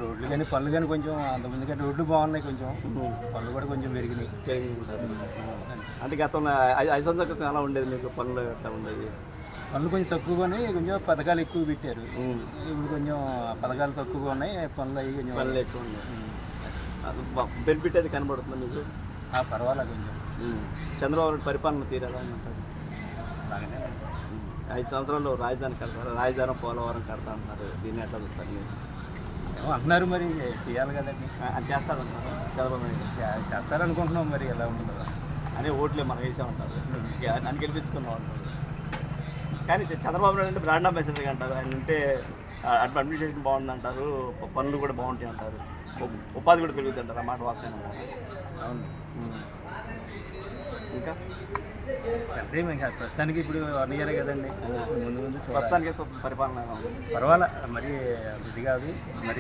రోడ్లు కానీ పనులు కానీ కొంచెం అంతకుముందు కానీ రోడ్లు బాగున్నాయి, కొంచెం పనులు కూడా కొంచెం పెరిగినాయి. అంటే గతంలో 5 సంవత్సరాల క్రితం ఎలా ఉండేది మీకు? పనులు ఎట్లా ఉండేది? పనులు కొంచెం తక్కువగానే, కొంచెం పథకాలు ఎక్కువ పెట్టారు. ఇప్పుడు కొంచెం పథకాలు తక్కువగా ఉన్నాయి, పనులు అవి కొంచెం పనులు ఎక్కువ ఉన్నాయి. బెనిఫిట్ అది కనబడుతుంది మీకు? పర్వాలేదు కొంచెం. చంద్రబాబు నాయుడు పరిపాలన తీరేలా ఉంటుంది? బాగానే 5 సంవత్సరాలు రాజధాని కడతారు, రాజధాని పోలవరం కడతా అంటున్నారు. దీన్ని ఎట్లా చూస్తారు మీరు? ఏమో అంటున్నారు, మరి చేయాలి కదండి. అది చేస్తారంటారు చంద్రబాబు నాయుడు? చేస్తారనుకుంటున్నాం, మరి ఎలా ఉండదు అనే ఓట్లే మనం వేసామంటారు, నన్ను గెలిపించుకున్నాం అంటారు. కానీ చంద్రబాబు నాయుడు అంటే బ్రాండ్ అంబాసిడర్ అంటారు. ఆయన ఉంటే అడ్మినిస్ట్రేషన్ బాగుందంటారు, పనులు కూడా బాగుంటాయి అంటారు, ఉపాధి కూడా పెరుగుతుంది అంటారు. ఆ మాట వాస్తవం. అవును. ఇంకా అంటే ప్రస్తుతానికి ఇప్పుడు 1 ఇయర్ కదండి, ముందు ప్రస్తుతానికి పరిపాలన పర్వాలే, మరి ఇది కాదు మరి.